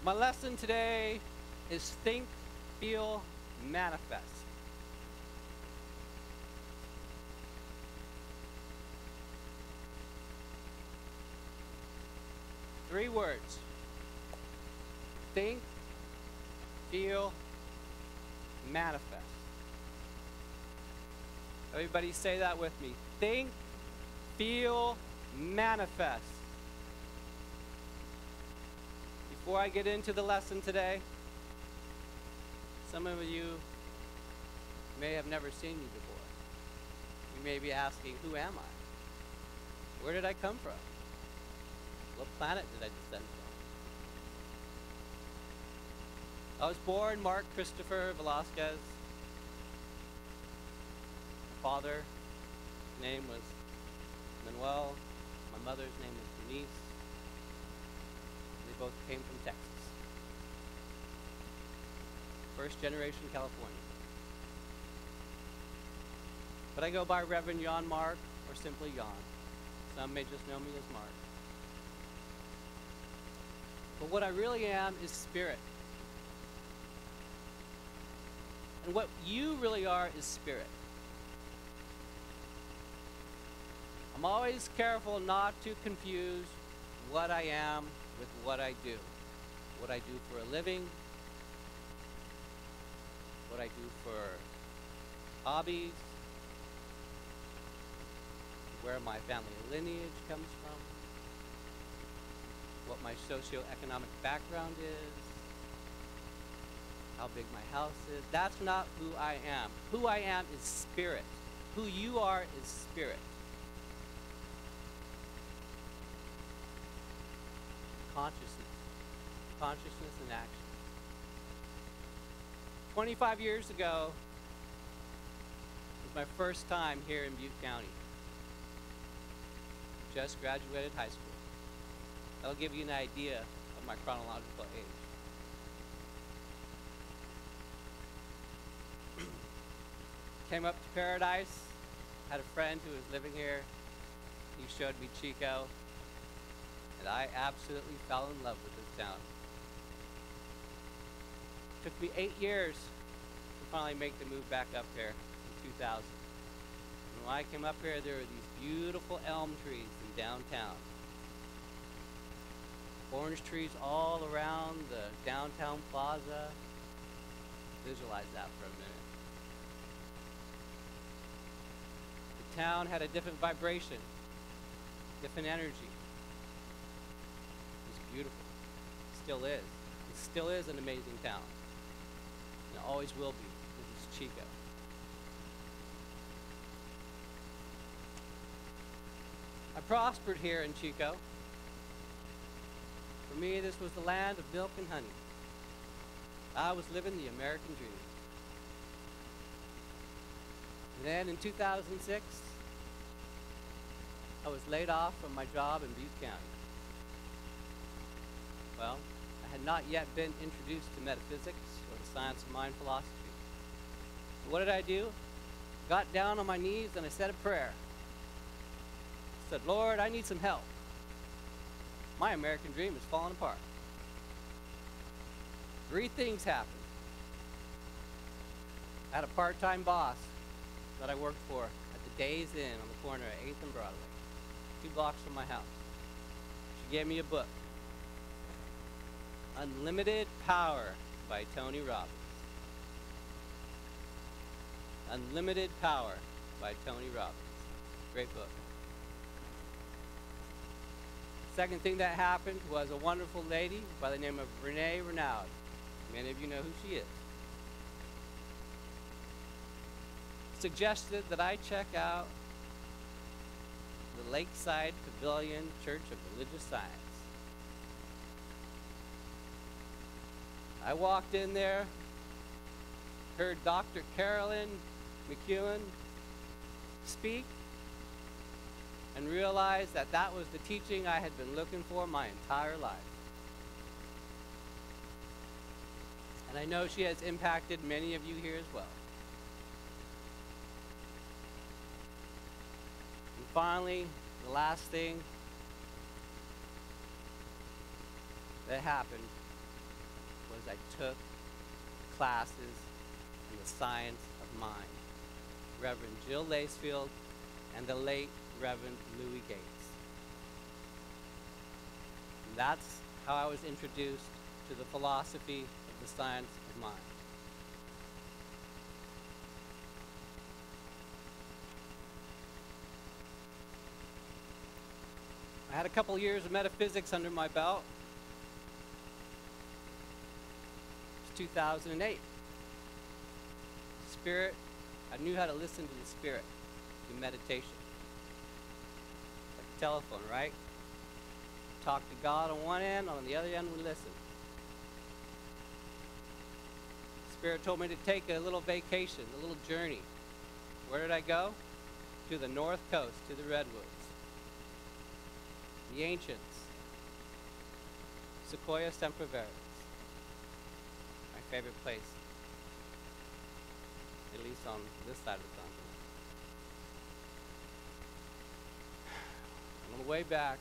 My lesson today is think, feel, manifest. Three words. Think, feel, manifest. Everybody say that with me. Think, feel, manifest. Before I get into the lesson today, some of you may have never seen me before. You may be asking, who am I? Where did I come from? What planet did I descend from? I was born Mark Christopher Velasquez. My father's name was Manuel. My mother's name was Denise. They both came from Texas. First generation California. But I go by Reverend Jan Mark, or simply Jan. Some may just know me as Mark. But what I really am is spirit. And what you really are is spirit. I'm always careful not to confuse what I am with what I do. What I do for a living, what I do for hobbies, where my family lineage comes from, what my socioeconomic background is, how big my house is. That's not who I am. Who I am is spirit. Who you are is spirit. Consciousness in action. 25 years ago was my first time here in Butte County. Just graduated high school. That'll give you an idea of my chronological age. Came up to Paradise, had a friend who was living here. He showed me Chico, and I absolutely fell in love with this town. Took me 8 years to finally make the move back up here in 2000. And when I came up here, there were these beautiful elm trees in downtown. Orange trees all around the downtown plaza. Visualize that for a minute. The town had a different vibration, different energy. It was beautiful. It still is. It still is an amazing town. And it always will be, because it's Chico. I prospered here in Chico. For me, this was the land of milk and honey. I was living the American dream. And then in 2006, I was laid off from my job in Butte County. Well, I had not yet been introduced to metaphysics or the science of mind philosophy. So what did I do? Got down on my knees and I said a prayer. I said, Lord, I need some help. My American dream is falling apart. 3 things happened. I had a part-time boss that I worked for at the Days Inn on the corner of 8th and Broadway, 2 blocks from my house. She gave me a book, Unlimited Power by Tony Robbins. Unlimited Power by Tony Robbins. Great book. Second thing that happened was a wonderful lady by the name of Renee Renaud. Many of you know who she is. Suggested that I check out the Lakeside Pavilion Church of Religious Science. I walked in there, heard Dr. Carolyn McEwen speak, and realized that that was the teaching I had been looking for my entire life. And I know she has impacted many of you here as well. And finally, the last thing that happened as I took classes in the science of mind. Reverend Jill Lacefield and the late Reverend Louis Gates. And that's how I was introduced to the philosophy of the science of mind. I had a couple years of metaphysics under my belt. It was 2008. Spirit, I knew how to listen to the Spirit through meditation. Like a telephone, right? Talk to God on one end, on the other end we listen. Spirit told me to take a little vacation, a little journey. Where did I go? To the North Coast, to the Redwoods. The ancients, Sequoia sempervirens, my favorite place, at least on this side of the continent. And on the way back,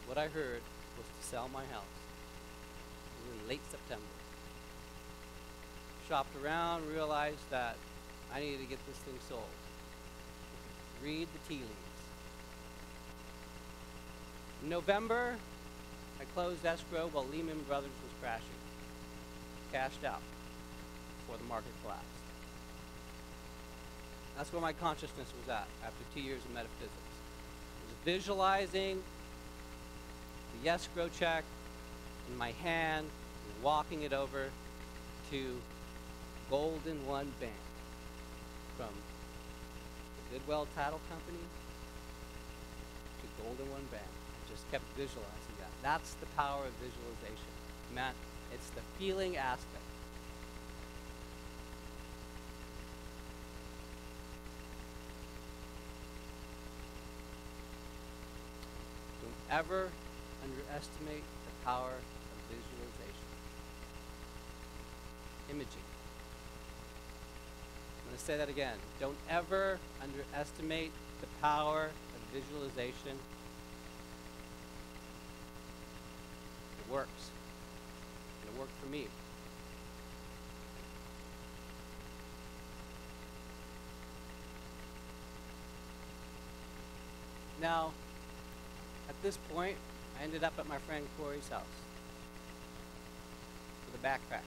what I heard was to sell my house. It was in late September. Shopped around, realized that I needed to get this thing sold. Read the tea leaves. In November, I closed escrow while Lehman Brothers was crashing. Cashed out before the market collapsed. That's where my consciousness was at after 2 years of metaphysics. I was visualizing the escrow check in my hand and walking it over to Golden One Bank from the Goodwill Title Company to Golden One Bank. Just kept visualizing that. That's the power of visualization. Man, it's the feeling aspect. Don't ever underestimate the power of visualization. Imaging. I'm going to say that again. Don't ever underestimate the power of visualization. Works. And it worked for me. Now, at this point, I ended up at my friend Corey's house with a backpack.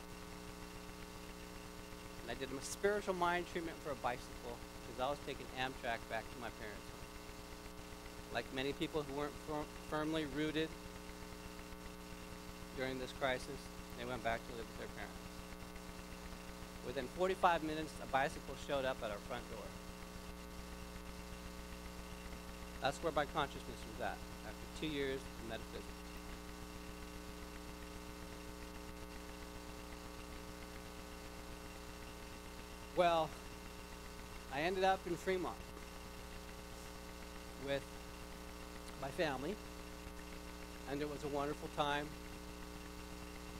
And I did a spiritual mind treatment for a bicycle because I was taking Amtrak back to my parents' home. Like many people who weren't firmly rooted during this crisis, they went back to live with their parents. Within 45 minutes, a bicycle showed up at our front door. That's where my consciousness was at after 2 years of metaphysics. Well, I ended up in Fremont with my family, and it was a wonderful time.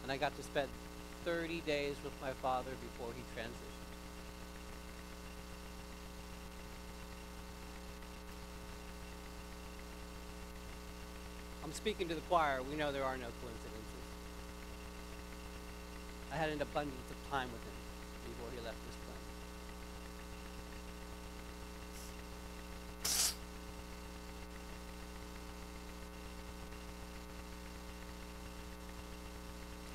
And I got to spend 30 days with my father before he transitioned. I'm speaking to the choir. We know there are no coincidences. I had an abundance of time with him before he left this planet.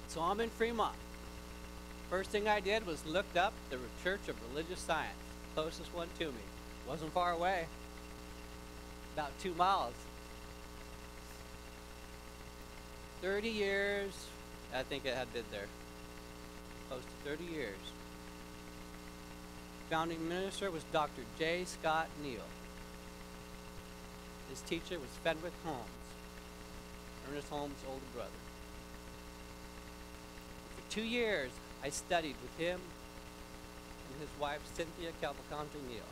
So I'm in Fremont. First thing I did was looked up the Church of Religious Science, closest one to me. Wasn't far away, about 2 miles. 30 years, I think it had been there, close to 30 years. Founding minister was Dr. J Scott Neal. His teacher was Fenwick Holmes, Ernest Holmes' older brother. For 2 years, I studied with him and his wife, Cynthia Cavalcante Neal.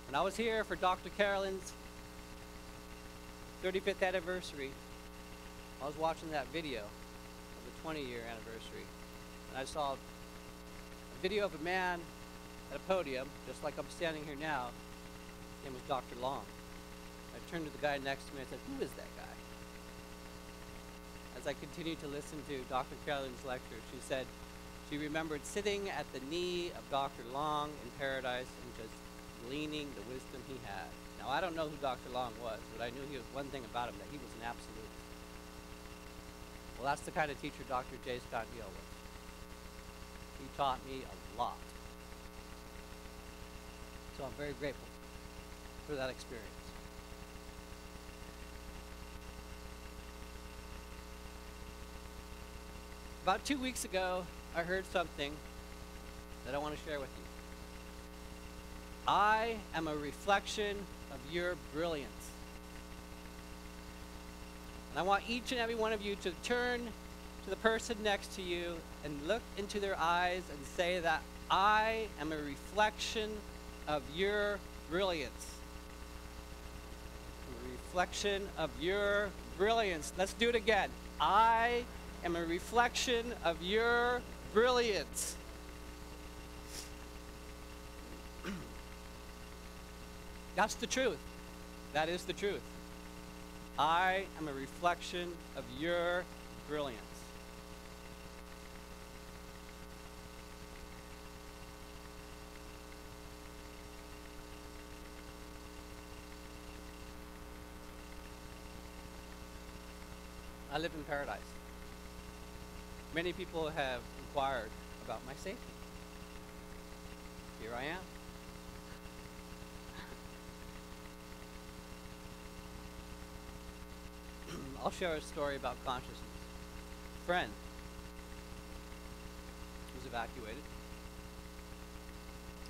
When I was here for Dr. Carolyn's 35th anniversary, I was watching that video of the 20-year anniversary, and I saw a video of a man at a podium, just like I'm standing here now. His name was Dr. Long. I turned to the guy next to me and said, "Who is that guy?" as I continued to listen to Dr. Carolyn's lecture, she said she remembered sitting at the knee of Dr. Long in paradise and just gleaning the wisdom he had. Now, I don't know who Dr. Long was, but I knew he was one thing about him, that he was an absolute. Well, that's the kind of teacher Dr. J Scott Neal was. He taught me a lot. So I'm very grateful for that experience. About 2 weeks ago, I heard something that I want to share with you. I am a reflection of your brilliance. And I want each and every one of you to turn to the person next to you and look into their eyes and say that I am a reflection of your brilliance. A reflection of your brilliance. Let's do it again. I am a reflection of your brilliance. That's the truth. That is the truth. I am a reflection of your brilliance. I live in paradise. Many people have inquired about my safety. Here I am. I'll share a story about consciousness. A friend was evacuated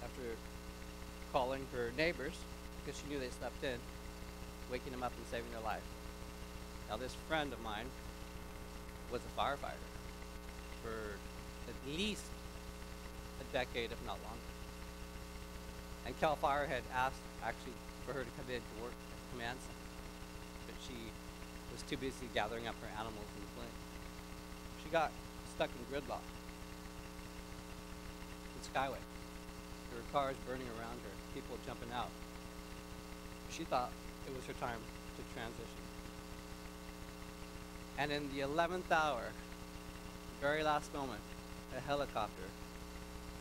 after calling her neighbors because she knew they slept in, waking them up and saving their life. Now, this friend of mine was a firefighter for at least a decade, if not longer. And Cal Fire had asked, actually, for her to come in to work at the command center, but she was too busy gathering up her animals and playing. She got stuck in gridlock in Skyway. There were cars burning around her, people jumping out. She thought it was her time to transition. And in the 11th hour, very last moment, a helicopter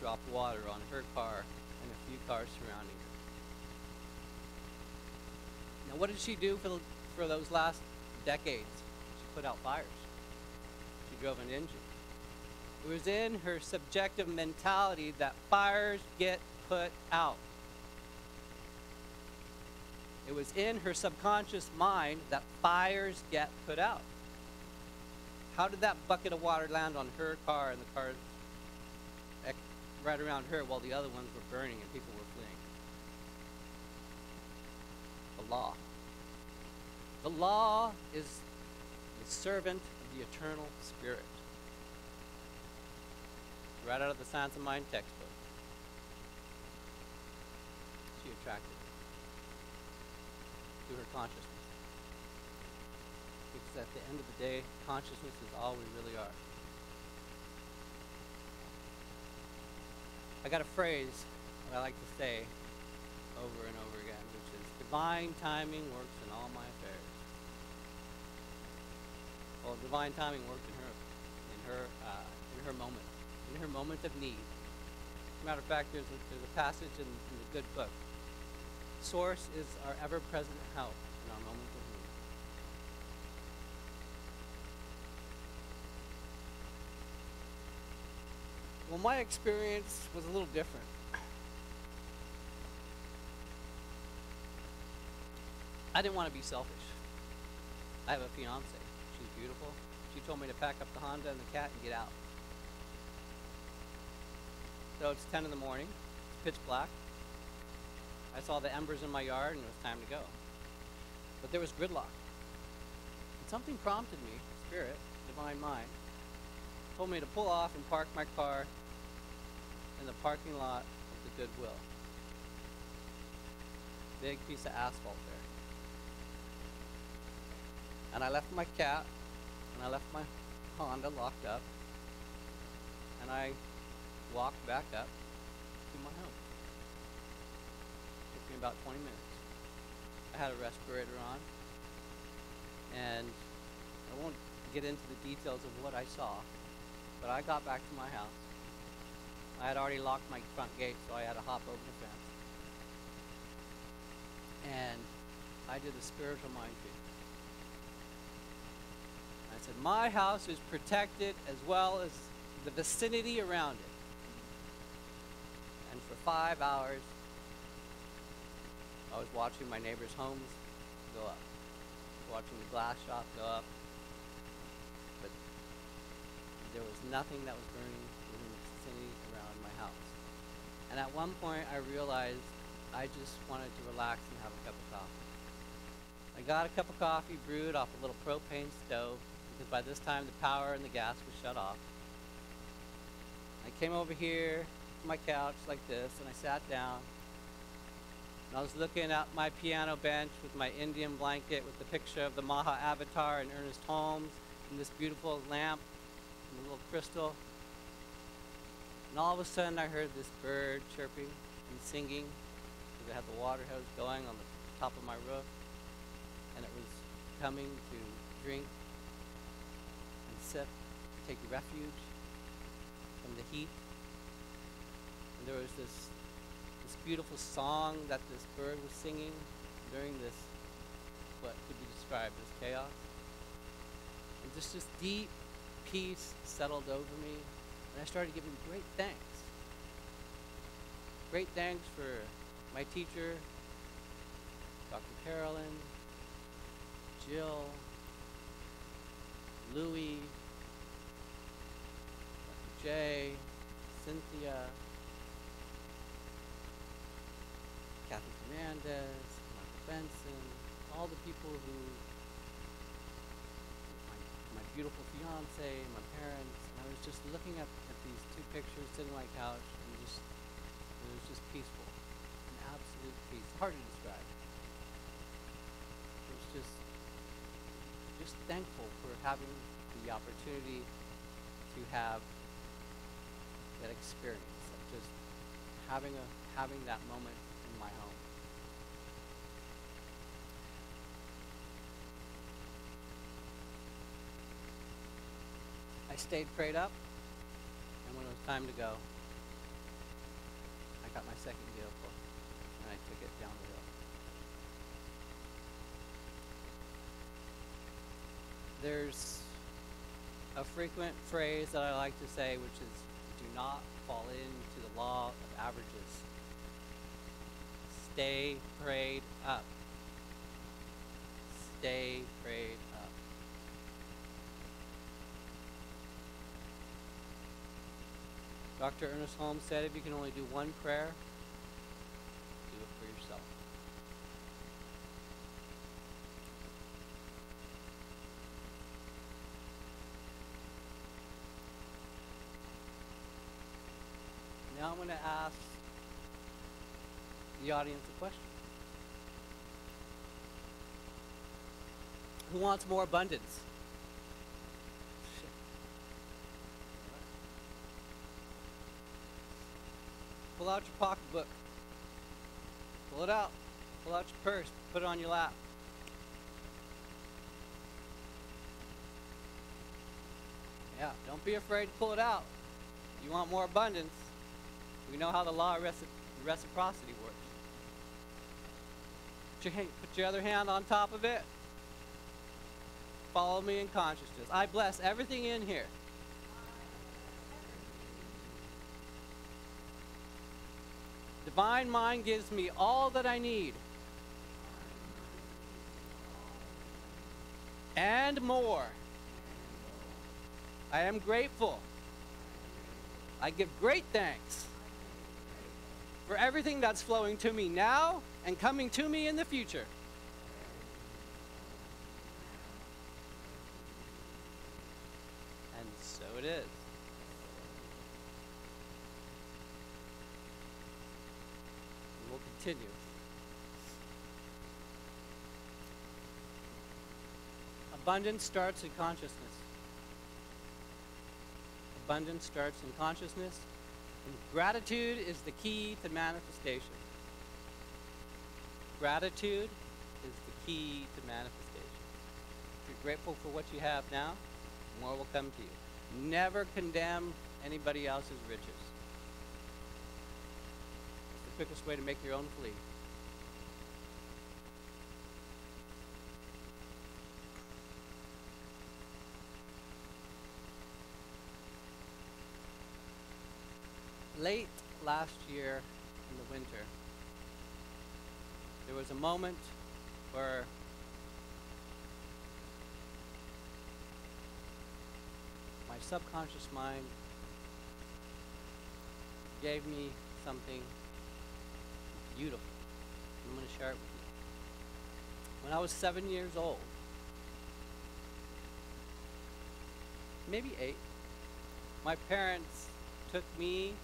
dropped water on her car and a few cars surrounding her. Now, what did she do for those last decades? She put out fires. She drove an engine. It was in her subjective mentality that fires get put out. It was in her subconscious mind that fires get put out. How did that bucket of water land on her car and the cars right around her while the other ones were burning and people were fleeing? The law. The law is the servant of the eternal spirit. Right out of the Science of Mind textbook. She attracted it to her consciousness. Because at the end of the day, consciousness is all we really are. I got a phrase that I like to say over and over again, which is, divine timing works in all my affairs. Well, divine timing worked in her moment of need. As a matter of fact, there's a passage in the good book. Source is our ever-present help in our moment of need. Well, my experience was a little different. I didn't want to be selfish. I have a fiance. She's beautiful. She told me to pack up the Honda and the cat and get out. So it's 10 in the morning. It's pitch black. I saw the embers in my yard and it was time to go. But there was gridlock. And something prompted me, spirit, divine mind, told me to pull off and park my car in the parking lot of the Goodwill. Big piece of asphalt there. And I left my cat and I left my Honda locked up and I walked back up to my home. It took me about 20 minutes. I had a respirator on and I won't get into the details of what I saw, but I got back to my house. I had already locked my front gate, so I had to hop over the fence. And I did a spiritual mind reading. I said, my house is protected as well as the vicinity around it. And for 5 hours, I was watching my neighbors' homes go up, watching the glass shop go up. But there was nothing that was burning within the vicinity around my house. And at one point, I realized I just wanted to relax and have a cup of coffee. I got a cup of coffee brewed off a little propane stove, because by this time the power and the gas was shut off. I came over here to my couch like this, and I sat down. And I was looking at my piano bench with my Indian blanket with the picture of the Maha Avatar and Ernest Holmes, and this beautiful lamp and the little crystal. And all of a sudden I heard this bird chirping and singing, because it had the water hose going on the top of my roof, and it was coming to drink and sip, take refuge from the heat. And there was this beautiful song that this bird was singing during this, what could be described as chaos. And just this deep peace settled over me, and I started giving great thanks. Great thanks for my teacher, Dr. Carolyn, Jill, Louie, Dr. J, Cynthia, Kathy Fernandez, Michael Benson, all the people who, my beautiful fiance, my parents, and I was just looking at these two pictures sitting on my couch, and it was just peaceful, an absolute peace. It's hard to describe. It was just thankful for having the opportunity to have that experience of just having that moment in my home. I stayed prayed up, and when it was time to go, I got my second vehicle and I took it down the hill. There's a frequent phrase that I like to say, which is, do not fall into the law of averages. Stay prayed up. Stay prayed up. Dr. Ernest Holmes said, if you can only do one prayer, do it for yourself. Now I'm going to ask the audience a question. Who wants more abundance? Pull out your pocketbook. Pull it out. Pull out your purse. Put it on your lap. Yeah, don't be afraid to pull it out. You want more abundance. We know how the law of reciprocity works. Put your other hand on top of it. Follow me in consciousness. I bless everything in here. Divine mind gives me all that I need. And more. I am grateful. I give great thanks for everything that's flowing to me now and coming to me in the future. And so it is. And we'll continue. Abundance starts in consciousness. Abundance starts in consciousness. And gratitude is the key to manifestation. Gratitude is the key to manifestation. If you're grateful for what you have now, more will come to you. Never condemn anybody else's riches. It's the quickest way to make your own flee. Late last year in the winter, there was a moment where my subconscious mind gave me something beautiful. I'm going to share it with you. When I was 7 years old, maybe 8, my parents took me,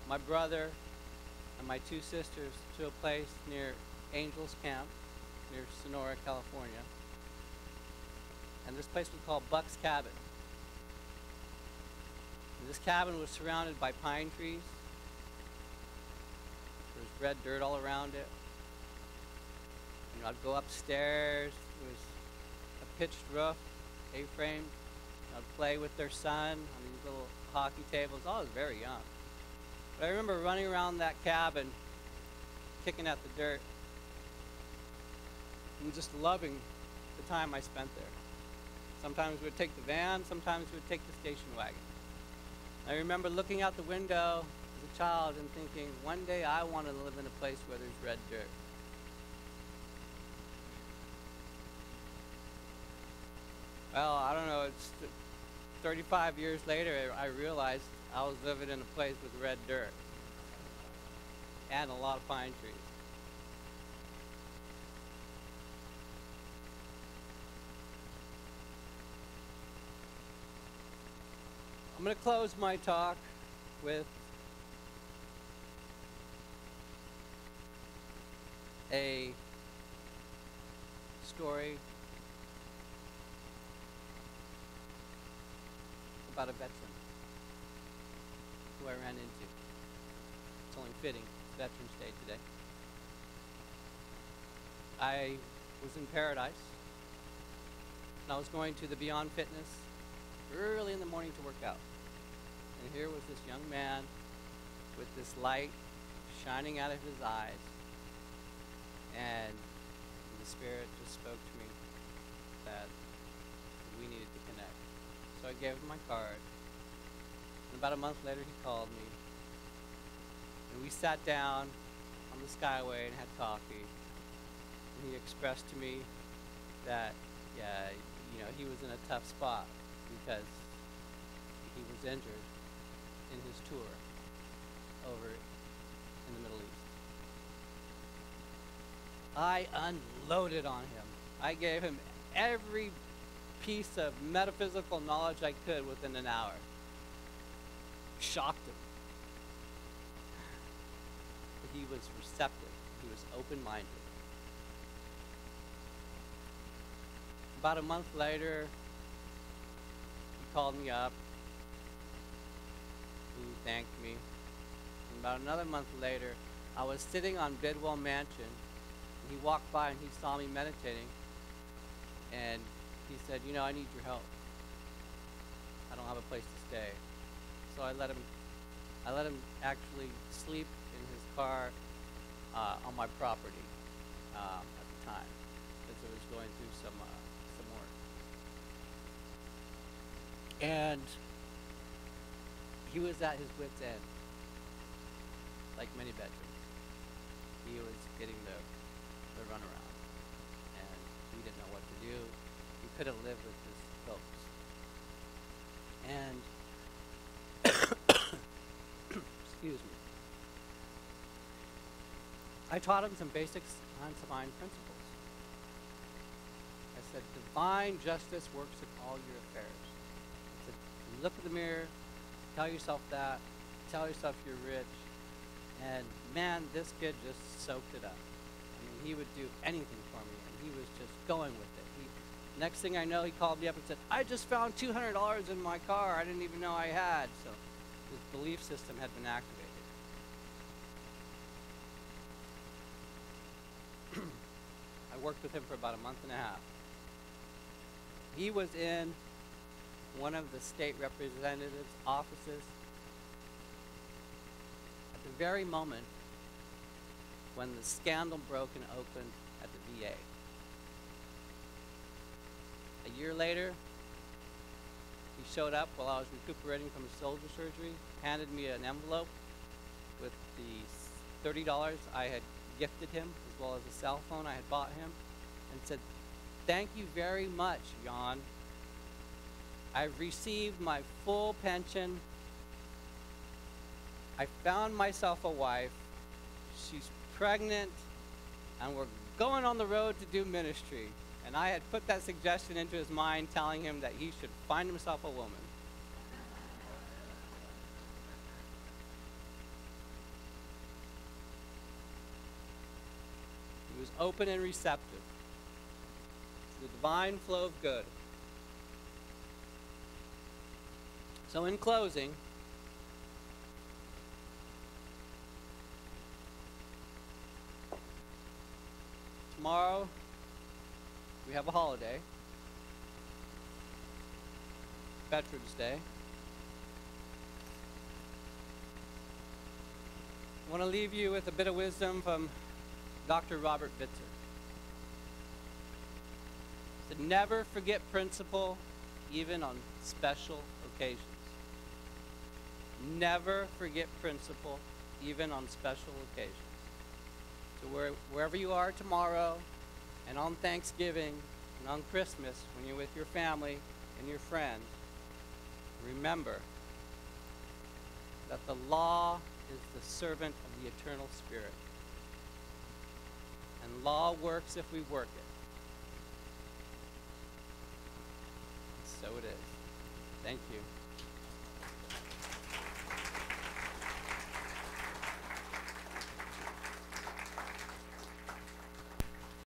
my brother, and my 2 sisters to a place near Angels Camp, near Sonora, California. And this place was called Buck's Cabin. And this cabin was surrounded by pine trees. There was red dirt all around it. You know, I'd go upstairs. There was a pitched roof, A-frame. I'd play with their son on these little hockey tables. I was very young. But I remember running around that cabin, kicking at the dirt, and just loving the time I spent there. Sometimes we would take the van, sometimes we would take the station wagon. I remember looking out the window as a child and thinking, one day I want to live in a place where there's red dirt. Well, I don't know, it's 35 years later, I realized I was living in a place with red dirt and a lot of pine trees. I'm going to close my talk with a story about a veteran who I ran into. It's only fitting. It's Veterans Day today. I was in Paradise, and I was going to the Beyond Fitness early in the morning to work out. And here was this young man with this light shining out of his eyes, and the Spirit just spoke to me that we needed to connect. So I gave him my card, and about a month later he called me, and we sat down on the Skyway and had coffee, and he expressed to me that, yeah, you know, he was in a tough spot because he was injured in his tour over in the Middle East. I unloaded on him. I gave him every piece of metaphysical knowledge I could within an hour. Shocked him. But he was receptive. He was open-minded. About a month later, he called me up. He thanked me. And about another month later, I was sitting on Bidwell Mansion, and he walked by and he saw me meditating, and he said, you know, I need your help. I don't have a place to stay. So I let him actually sleep in his car on my property at the time, because I was going through some work. And he was at his wit's end, like many veterans. He was getting the runaround, and he didn't know what to do. He couldn't live with his folks. And, excuse me, I taught him some basic science of mind principles. I said, divine justice works in all your affairs. I said, look in the mirror, tell yourself that, tell yourself you're rich, and man, this kid just soaked it up. I mean, he would do anything for me, and he was just going with it. Next thing I know, he called me up and said, I just found $200 in my car I didn't even know I had. So his belief system had been activated. I worked with him for about a month and a half. He was in one of the state representative's offices at the very moment when the scandal broke and opened at the VA. A year later, he showed up while I was recuperating from a shoulder surgery, handed me an envelope with the $30 I had gifted him, as well as a cell phone I had bought him, and said, "Thank you very much, Jan. I've received my full pension. I found myself a wife. She's pregnant, and we're going on the road to do ministry." And I had put that suggestion into his mind, telling him that he should find himself a woman. He was open and receptive to the divine flow of good. So in closing, tomorrow we have a holiday, Veterans Day. I want to leave you with a bit of wisdom from Dr. Robert Bitzer. He said, never forget principle, even on special occasions. Never forget principle, even on special occasions. So wherever you are tomorrow, and on Thanksgiving, and on Christmas, when you're with your family and your friends, remember that the law is the servant of the eternal Spirit. And law works if we work it. So it is. Thank you.